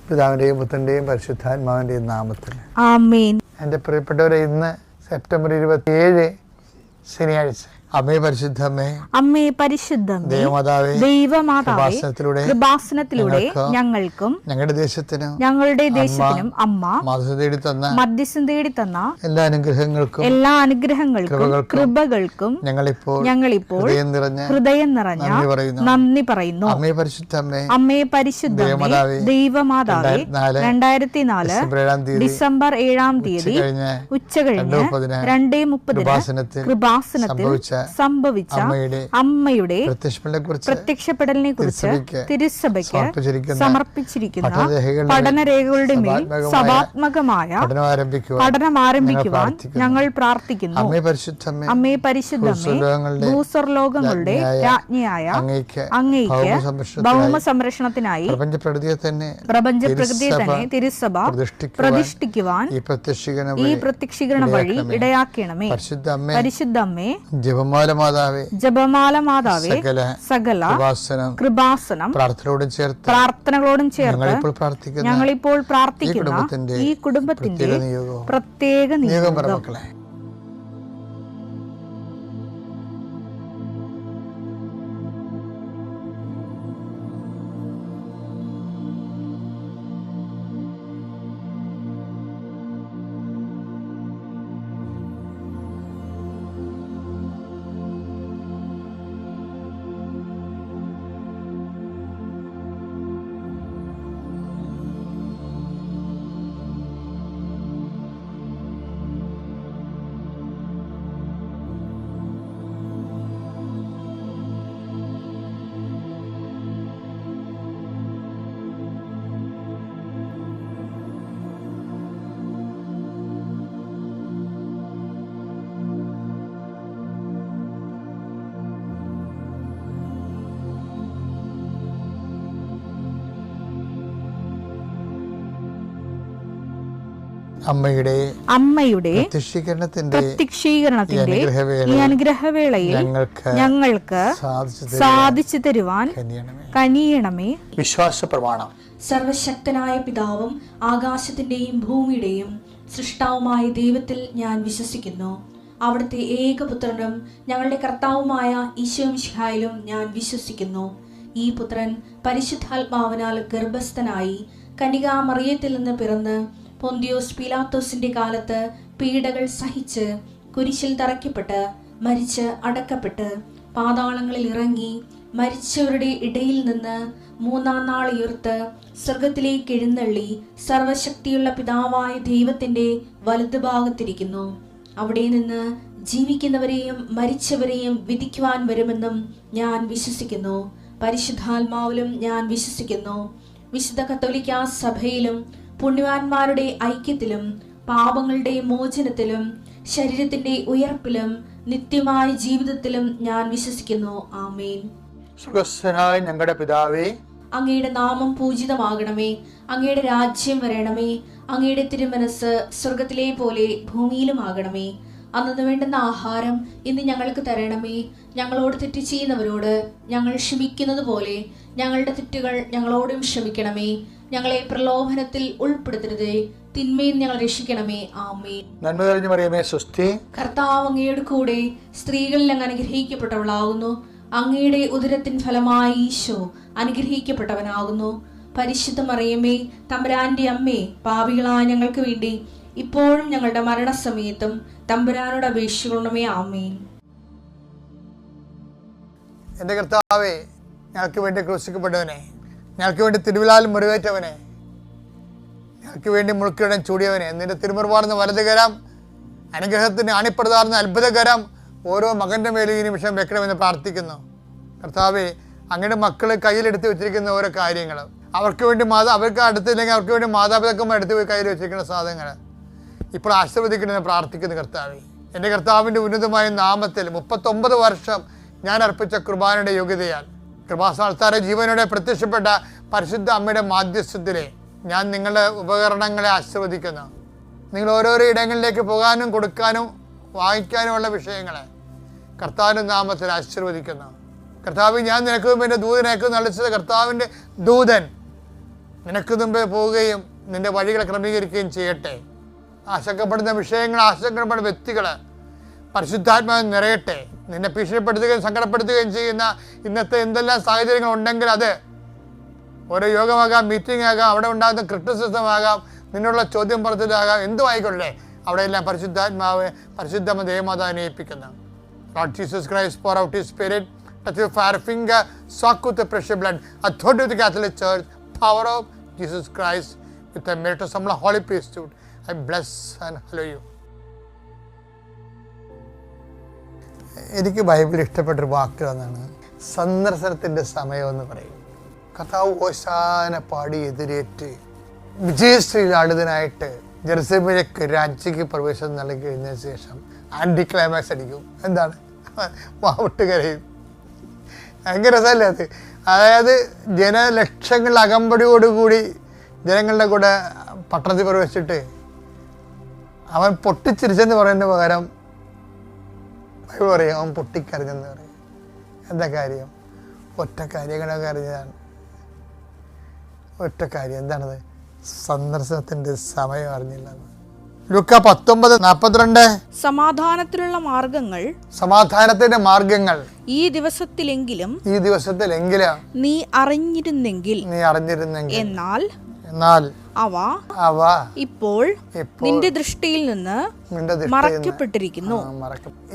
പിതാവിൻ്റെയും പുത്രൻ്റെയും പരിശുദ്ധാത്മാവിൻ്റെയും നാമത്തിൽ ആമേൻ. എൻ്റെ പ്രിയപ്പെട്ടവരെ, ഇന്ന് സെപ്റ്റംബർ 27 ശനിയാഴ്ച. അമ്മേ പരിശുദ്ധമ്മേ, അമ്മേ പരിശുദ്ധമേ, ദൈവമാതാവേ, കൃപാസനത്തിലൂടെ ഞങ്ങൾക്കും ഞങ്ങളുടെ ദേശത്തിനും അമ്മ മധ്യസ്ഥം തേടി തന്ന എല്ലാ അനുഗ്രഹങ്ങൾക്കും കൃപകൾക്കും ഞങ്ങളിപ്പോൾ ഹൃദയം നിറഞ്ഞ നന്ദി പറയുന്നു. അമ്മേ പരിശുദ്ധമ്മേ, ദൈവമാതാവേ, 2004 ഡിസംബർ 7 ഉച്ചകഴിഞ്ഞ് 2:30 കൃപാസനത്തിൽ സംഭവിച്ച അമ്മയുടെ പ്രത്യക്ഷപ്പെടലിനെ കുറിച്ച് തിരുസഭയ്ക്ക് സമർപ്പിച്ചിരിക്കുന്ന പഠനരേഖകളുടെ മേൽ സഭാത്മകമായ പഠനം ആരംഭിക്കുവാൻ ഞങ്ങൾ പ്രാർത്ഥിക്കുന്നു. അമ്മേ പരിശുദ്ധമേ, ഭൂസ്വർലോകങ്ങളുടെ രാജ്ഞിയായ അങ്ങയ്ക്ക് ഭൗമ സംരക്ഷണത്തിനായി പ്രപഞ്ചപ്രകൃതിയെ തന്നെ തിരുസഭ പ്രതിഷ്ഠിക്കുവാൻ ഈ പ്രത്യക്ഷീകരണ വഴി ഇടയാക്കണമേ. പരിശുദ്ധമ്മേ, ജപമാല മാതാവേ, സകല കൃപാസനം പ്രാർത്ഥനകളോടും ചേർത്ത് ഞങ്ങളിപ്പോൾ പ്രാർത്ഥിക്കുന്ന ഈ കുടുംബത്തിന്റെ പ്രത്യേക നിയോഗം. അമ്മയുടെ പ്രത്യക്ഷീകരണത്തിന്റെ ഈ അനുഗ്രഹവേളയിൽ ഞങ്ങൾക്ക് സാധിച്ചു തരുവാൻ കനിയണമേ. വിശ്വാസ പ്രമാണം. സർവശക്തനായ പിതാവും ആകാശത്തിന്റെയും ഭൂമിയുടെയും സൃഷ്ടാവുമായ ദൈവത്തിൽ ഞാൻ വിശ്വസിക്കുന്നു. അവിടുത്തെ ഏകപുത്രനും ഞങ്ങളുടെ കർത്താവുമായ ഈശോമിശിഹായിലും ഞാൻ വിശ്വസിക്കുന്നു. ഈ പുത്രൻ പരിശുദ്ധാത്മാവിനാൽ ഗർഭസ്ഥനായി കന്യകാമറിയത്തിൽ നിന്ന് പിറന്ന് പൊന്തിയോസ് പീലാത്തോസിന്റെ കാലത്ത് പീഡകൾ സഹിച്ച് കുരിശിൽ തറയ്ക്കപ്പെട്ട് മരിച്ച് അടക്കപ്പെട്ട് പാതാളങ്ങളിൽ ഇറങ്ങി മരിച്ചവരുടെ ഇടയിൽ നിന്ന് 3-ാം നാൾ ഉയർത്ത് സ്വർഗത്തിലേക്ക് എഴുന്നള്ളി സർവശക്തിയുള്ള പിതാവായ ദൈവത്തിന്റെ വലതുഭാഗത്തിരിക്കുന്നു. അവിടെ നിന്ന് ജീവിക്കുന്നവരെയും മരിച്ചവരെയും വിധിക്കുവാൻ വരുമെന്നും ഞാൻ വിശ്വസിക്കുന്നു. പരിശുദ്ധാത്മാവിലും ഞാൻ വിശ്വസിക്കുന്നു. വിശുദ്ധ കത്തോലിക്കാ സഭയിലും പുണ്യവാന്മാരുടെ ഐക്യത്തിലും പാപങ്ങളുടെ മോചനത്തിലും ശരീരത്തിന്റെ ഉയർപ്പിലും നിത്യമായ ജീവിതത്തിലും ഞാൻ വിശ്വസിക്കുന്നു. ആമേൻ. സ്വർഗ്ഗസ്ഥനായ ഞങ്ങളുടെ പിതാവേ, അങ്ങയുടെ നാമം പൂജിതമാകണമേ. അങ്ങയുടെ രാജ്യം വരണമേ. അങ്ങയുടെ തിരുമനസ് സ്വർഗത്തിലെ പോലെ ഭൂമിയിലുമാകണമേ. അന്നു വേണ്ടുന്ന ആഹാരം ഇന്ന് ഞങ്ങൾക്ക് തരണമേ. ഞങ്ങളോട് തെറ്റ് ചെയ്യുന്നവരോട് ഞങ്ങൾ ക്ഷമിക്കുന്നത് പോലെ ഞങ്ങളുടെ തെറ്റുകൾ ഞങ്ങളോടും ക്ഷമിക്കണമേ. ഞങ്ങളെ പ്രലോഭനത്തിൽ ഉൾപ്പെടുത്തരുതേ, തിന്മയിൽ ഞങ്ങൾ രക്ഷിക്കണമേ. ആമേൻ. നന്മ നിറഞ്ഞ മറിയമേ, സ്വസ്തി. കർത്താവ് അങ്ങയുടെ കൂടെ സ്ത്രീകളിൽ അങ്ങ് അനുഗ്രഹിക്കപ്പെട്ടവളാകുന്നു. അങ്ങയുടെ ഉദരത്തിൻ ഫലമായി ഈശോ അനുഗ്രഹിക്കപ്പെട്ടവനാകുന്നു. പരിശുദ്ധ മറിയമേ, തമ്പുരാന്റെ അമ്മേ, പാപികളായ ഞങ്ങൾക്ക് വേണ്ടി ഇപ്പോഴും ഞങ്ങളുടെ മരണസമയത്തും തമ്പുരാനോട് അപേക്ഷിക്കണമേ. ആമേൻ. എൻ്റെ കർത്താവേ, ഞങ്ങൾക്ക് വേണ്ടി ക്രൂശിക്കപ്പെട്ടവനെ, ഞങ്ങൾക്ക് വേണ്ടി തിരുവിലാൽ മുറിവേറ്റവനെ, ഞങ്ങൾക്ക് വേണ്ടി മുൾക്കിടം ചൂടിയവനെ, നിന്റെ തിരുമുറിവാർന്ന വലതുകരം, അനുഗ്രഹത്തിന് അണിപ്രതാർന്ന അത്ഭുതകരം ഓരോ മകൻ്റെ മേലും ഈ നിമിഷം വെക്കണമെന്ന് പ്രാർത്ഥിക്കുന്നു. കർത്താവേ, അങ്ങയുടെ മക്കൾ കയ്യിലെടുത്ത് വെച്ചിരിക്കുന്ന ഓരോ കാര്യങ്ങൾ, അവർക്ക് വേണ്ടി അവർക്ക് അടുത്തില്ലെങ്കിൽ അവർക്ക് വേണ്ടി മാതാപിതാക്കന്മാർ എടുത്ത് പോയി കയ്യിൽ വെച്ചിരിക്കുന്ന സാധനങ്ങൾ ഇപ്പോൾ ആശീർവദിക്കണമെന്ന് പ്രാർത്ഥിക്കുന്നു. കർത്താവേ, എൻ്റെ കർത്താവിൻ്റെ ഉന്നതമായ നാമത്തിൽ 39 വർഷം ഞാൻ അർപ്പിച്ച കുർബാനയുടെ യോഗ്യതയാൽ കൃപാസ്ഥാനത്താരെ ജീവനോടെ പ്രത്യക്ഷപ്പെട്ട പരിശുദ്ധ അമ്മയുടെ മാധ്യസ്ഥത്തിലെ ഞാൻ നിങ്ങളുടെ ഉപകരണങ്ങളെ ആശീർവദിക്കുന്നു. നിങ്ങൾ ഓരോരോ ഇടങ്ങളിലേക്ക് പോകാനും കൊടുക്കാനും വാങ്ങിക്കാനുമുള്ള വിഷയങ്ങളെ കർത്താവിൻ്റെ നാമത്തിൽ ആശീർവദിക്കുന്നു. കർത്താവ്, ഞാൻ നിനക്കും എൻ്റെ ദൂതനേക്കും നളിച്ചത് കർത്താവിൻ്റെ ദൂതൻ നിനക്ക് മുമ്പേ പോവുകയും നിന്റെ വഴികളെ ക്രമീകരിക്കുകയും ചെയ്യട്ടെ. ആശങ്കപ്പെടുന്ന വിഷയങ്ങൾ, ആശങ്കപ്പെടുന്ന വ്യക്തികൾ പരിശുദ്ധാത്മാവിൽ നിറയട്ടെ. നിന്നെ ഭീഷണിപ്പെടുത്തുകയും സങ്കടപ്പെടുത്തുകയും ചെയ്യുന്ന ഇന്നത്തെ എന്തെല്ലാം സാഹചര്യങ്ങൾ ഉണ്ടെങ്കിൽ അത് ഓരോ യോഗമാകാം, മീറ്റിംഗ് ആകാം, അവിടെ ഉണ്ടാകുന്ന ക്രിറ്റിസിസം ആകാം, നിന്നുള്ള ചോദ്യം പറച്ചിലാകാം, എന്തും ആയിക്കൊള്ളേ, അവിടെയെല്ലാം പരിശുദ്ധ ദേവമാതാവിനെ ഏൽപ്പിക്കുന്നു. Lord Jesus Christ, pour out His Spirit, touch your fire finger, soak with the precious blood, authority of the Catholic Church, power of Jesus Christ, with the merit of some holy priesthood. I bless and hallow you. എനിക്ക് ബൈബിളിൽ ഇഷ്ടപ്പെട്ടൊരു വാക്ക് എന്നാണ് സന്ദർശനത്തിൻ്റെ സമയമെന്ന് പറയും. കർത്താവ് ഓശാന പാടി എതിരേറ്റ് വിജയശ്രീലാളിതനായിട്ട് ജെറുസലേമിലേക്ക് രാജ്യക്ക് പ്രവേശനം നൽകി കഴിഞ്ഞതിന് ശേഷം ആൻറ്റി ക്ലൈമാക്സ് അടിക്കും. എന്താണ്? വാവിട്ട് കരയും. ഭയങ്കര രസമല്ലേ അത്? അതായത് ജനലക്ഷങ്ങൾ അകമ്പടിയോടുകൂടി ജനങ്ങളുടെ കൂടെ പട്ടണത്തിൽ പ്രവേശിച്ചിട്ട് അവൻ പൊട്ടിച്ചിരിച്ചെന്ന് പറയുന്ന പകരം ബൈബിൾ പറയും അവൻ പൊട്ടിക്കരഞ്ഞെന്ന് പറയും. എന്താ കാര്യം? ഒറ്റ കാര്യങ്ങളൊക്കെ അറിഞ്ഞതാണ്. ഒറ്റ കാര്യം എന്താണത്? സന്ദർശനത്തിൻ്റെ സമയം അറിഞ്ഞില്ലെന്ന്. ലൂക്ക 19:42 സമാധാനത്തിനുള്ള സമാധാനത്തിന്റെ മാർഗങ്ങൾ ഈ ദിവസത്തിലെങ്കിലും നീ അറിഞ്ഞിരുന്നെങ്കിൽ എന്നാൽ അവ ഇപ്പോൾ നിന്റെ ദൃഷ്ടിയിൽ നിന്ന് മറയ്ക്കപ്പെട്ടിരിക്കുന്നു.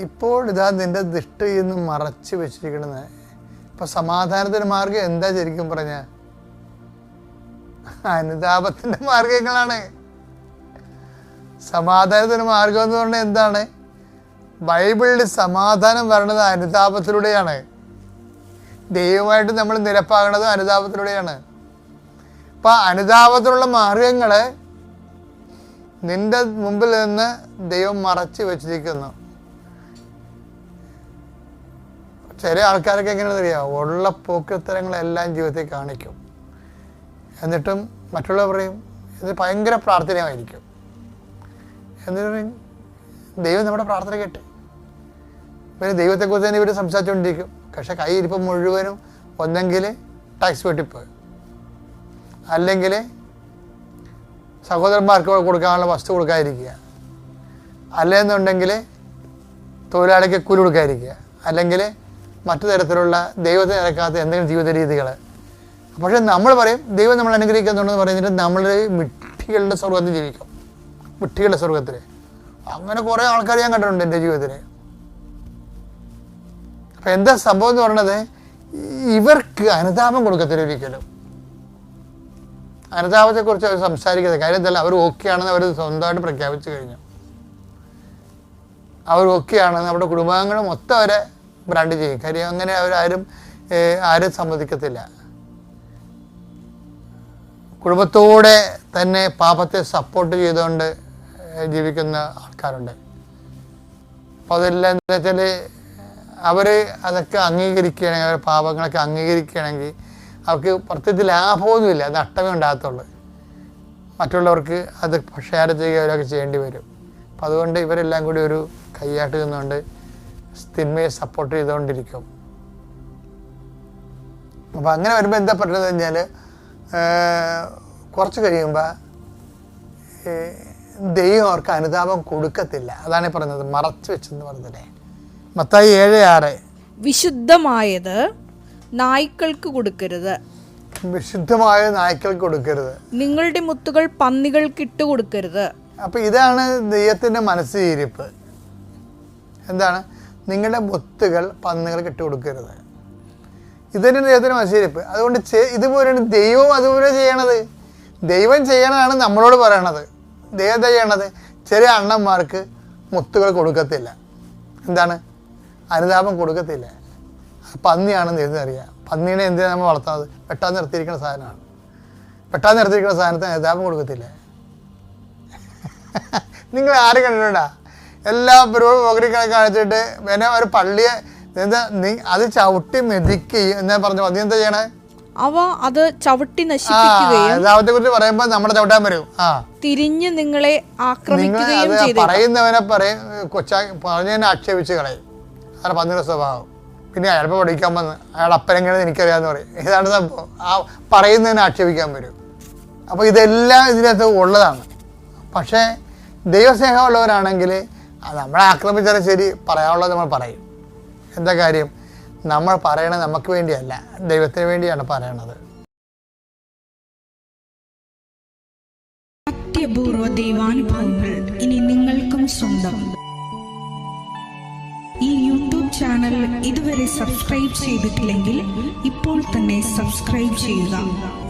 ഇപ്പോൾ ഇതാ നിന്റെ ദൃഷ്ടിയിൽ നിന്ന് മറച്ചു വെച്ചിരിക്കണെന്ന്. ഇപ്പൊ സമാധാനത്തിന്റെ മാർഗം എന്താ ശരിക്കും പറഞ്ഞ? അനുതാപത്തിന്റെ മാർഗങ്ങളാണ്. സമാധാനത്തിന് മാർഗം എന്ന് പറഞ്ഞാൽ എന്താണ്? ബൈബിളിൽ സമാധാനം വരണത് അനുതാപത്തിലൂടെയാണ്. ദൈവമായിട്ട് നമ്മൾ നിരപ്പാകണത് അനുതാപത്തിലൂടെയാണ്. അപ്പം അനുതാപത്തിലുള്ള മാർഗങ്ങൾ നിന്റെ മുമ്പിൽ നിന്ന് ദൈവം മറച്ചു വെച്ചിരിക്കുന്നു. ചില ആൾക്കാരൊക്കെ എങ്ങനെയാണെന്ന് അറിയാം, ഉള്ള പോക്കത്തരങ്ങളെല്ലാം ജീവിതത്തിൽ കാണിക്കും. എന്നിട്ടും മറ്റുള്ളവർ പറയും ഇത് ഭയങ്കര പ്രാർത്ഥനയായിരിക്കും. എന്നിട്ട് ദൈവം നമ്മുടെ പ്രാർത്ഥന കേട്ട് പിന്നെ ദൈവത്തെക്കുറിച്ച് തന്നെ ഇവർ സംസാരിച്ചുകൊണ്ടിരിക്കും. പക്ഷെ കൈയിരിപ്പം മുഴുവനും ഒന്നെങ്കിൽ ടാക്സ് വെട്ടിപ്പ്, അല്ലെങ്കിൽ സഹോദരന്മാർക്ക് കൊടുക്കാനുള്ള വസ്തു കൊടുക്കാതിരിക്കുക, അല്ലെന്നുണ്ടെങ്കിൽ തൊഴിലാളിക്ക് കൂലി കൊടുക്കാതിരിക്കുക, അല്ലെങ്കിൽ മറ്റു തരത്തിലുള്ള ദൈവത്തെ നിരക്കാത്ത എന്തെങ്കിലും ജീവിത രീതികൾ. പക്ഷെ നമ്മൾ പറയും ദൈവം നമ്മൾ അനുഗ്രഹിക്കുന്നുണ്ടെന്ന് പറയുന്നിട്ട് നമ്മൾ വിഡ്ഢികളുടെ സ്വർഗത്തിൽ ജീവിക്കും. വിഡ്ഢികളുടെ സ്വർഗത്തിൽ അങ്ങനെ കുറേ ആൾക്കാർ ഞാൻ കണ്ടിട്ടുണ്ട് എൻ്റെ ജീവിതത്തിൽ. അപ്പം എന്താ സംഭവം എന്ന് പറയുന്നത്, ഇവർക്ക് അനുതാപം കൊടുക്കത്തില്ല ഒരിക്കലും. അനുതാപത്തെക്കുറിച്ച് അവർ സംസാരിക്കുന്നത് കാര്യം എന്തല്ല, അവർ ഓക്കെയാണെന്ന് അവർ സ്വന്തമായിട്ട് പ്രഖ്യാപിച്ചു കഴിഞ്ഞു. അവർ ഓക്കെയാണെന്ന് നമ്മുടെ കുടുംബാംഗങ്ങൾ മൊത്തം അവരെ ബ്രാൻഡ് ചെയ്യും. കാര്യം അങ്ങനെ ആരും സമ്മതിക്കത്തില്ല. കുടുംബത്തോടെ തന്നെ പാപത്തെ സപ്പോർട്ട് ചെയ്തുകൊണ്ട് ജീവിക്കുന്ന ആൾക്കാരുണ്ട്. അപ്പോൾ അതെല്ലാം എന്താ വെച്ചാൽ അവർ അതൊക്കെ അംഗീകരിക്കുകയാണെങ്കിൽ, അവർ പാപങ്ങളൊക്കെ അംഗീകരിക്കുകയാണെങ്കിൽ അവർക്ക് പ്രത്യേകിച്ച് ലാഭമൊന്നുമില്ല, നഷ്ടമേ ഉണ്ടാകത്തുള്ളൂ. മറ്റുള്ളവർക്ക് അത് ഷെയർ ചെയ്യുകയൊക്കെ ചെയ്യേണ്ടി വരും. അപ്പം അതുകൊണ്ട് ഇവരെല്ലാം കൂടി ഒരു കൈയാട്ട് നിന്നുകൊണ്ട് തിന്മയെ സപ്പോർട്ട് ചെയ്തുകൊണ്ടിരിക്കും. അപ്പം അങ്ങനെ വരുമ്പോൾ എന്താ പറ്റുന്നത് കഴിഞ്ഞാൽ കുറച്ച് കഴിയുമ്പോൾ ദൈവം അവർക്ക് അനുതാപം കൊടുക്കത്തില്ല. അതാണ് പറഞ്ഞത് മറച്ചു വെച്ചെന്ന് പറഞ്ഞതല്ലേ. മത്തായി 7:6 വിശുദ്ധമായത് നായ്ക്കൾക്ക് കൊടുക്കരുത്. വിശുദ്ധമായത് നായ്ക്കൾക്ക് കൊടുക്കരുത്. നിങ്ങളുടെ മുത്തുകൾ പന്നികൾക്ക് ഇട്ട് കൊടുക്കരുത്. അപ്പം ഇതാണ് ദൈവത്തിൻ്റെ മനസ്സിരിപ്പ്. എന്താണ്? നിങ്ങളുടെ മുത്തുകൾ പന്നികൾക്ക് ഇട്ട് കൊടുക്കരുത്. ഇതന്നെ ദൈവത്തിൻ്റെ മനസ്സിരിപ്പ്. അതുകൊണ്ട് ഇതുപോലെയാണ് ദൈവം അതുപോലെ ചെയ്യണത്. ദൈവം ചെയ്യണതാണ് നമ്മളോട് പറയണത്. ദൈവം എന്താ ചെയ്യണത്? ചെറിയ അണ്ണന്മാർക്ക് മുത്തുകൾ കൊടുക്കത്തില്ല. എന്താണ്? അനുതാപം കൊടുക്കത്തില്ല. പന്നിയാണെന്ന് എഴുന്നറിയാം. പന്നീനെ എന്തിനാണ് നമ്മൾ വളർത്തുന്നത്? വെട്ടാൻ നിർത്തിയിരിക്കുന്ന സാധനമാണ്. വെട്ടാൻ നിർത്തിയിരിക്കുന്ന സാധനത്തിന് അനുതാപം കൊടുക്കത്തില്ല. നിങ്ങൾ ആരും കണ്ടിട്ടുണ്ടാ? എല്ലാ പരിപാടി കാണിച്ചിട്ട് പിന്നെ ഒരു പള്ളിയെ എന്താ അത് ചവിട്ടി മെതിക്കുകയും എന്നാ പറഞ്ഞു. നീ എന്താ ചെയ്യണേ? അവ അത് ചവിട്ടി നശിപ്പിക്കുകയും അനുതാപത്തെ കുറിച്ച് പറയുമ്പോ നമ്മുടെ ചവിട്ടാൻ വരും. തിരിഞ്ഞ് നിങ്ങളെ ആക്രമിക്കുകയും ചെയ്തു. പറയുന്നവനെ പറഞ്ഞതിനെ ആക്ഷേപിച്ച് കളയും. അതാണ് പന്നിയുടെ സ്വഭാവം. പിന്നെ അയാളിപ്പോൾ പഠിക്കാൻ വന്ന് അയാൾ അപ്പനെങ്ങനെ എനിക്കറിയാമെന്ന് പറയും. ഇതാണ് സംഭവം. ആ പറയുന്നതിനെ ആക്ഷേപിക്കാൻ വരും. അപ്പോൾ ഇതെല്ലാം ഇതിനകത്ത് ഉള്ളതാണ്. പക്ഷേ ദൈവസ്നേഹമുള്ളവരാണെങ്കിൽ നമ്മളെ ആക്രമിച്ചാലും ശരി, പറയാനുള്ളത് നമ്മൾ പറയും. എന്താ കാര്യം? നമ്മൾ പറയണത് നമുക്ക് വേണ്ടിയല്ല, ദൈവത്തിന് വേണ്ടിയാണ് പറയണത്. അത്യപൂർവ ദൈവാനുഭവങ്ങൾ ഇനി നിങ്ങൾക്കും സ്വന്തം. ഈ യൂട്യൂബ് ചാനൽ ഇതുവരെ സബ്സ്ക്രൈബ് ചെയ്തിട്ടില്ലെങ്കിൽ ഇപ്പോൾ തന്നെ സബ്സ്ക്രൈബ് ചെയ്യുക.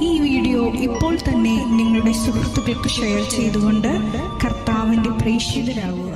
ഈ വീഡിയോ ഇപ്പോൾ തന്നെ നിങ്ങളുടെ സുഹൃത്തുക്കൾക്ക് ഷെയർ ചെയ്തുകൊണ്ട് കർത്താവിൻ്റെ പ്രേക്ഷിതരാകുക.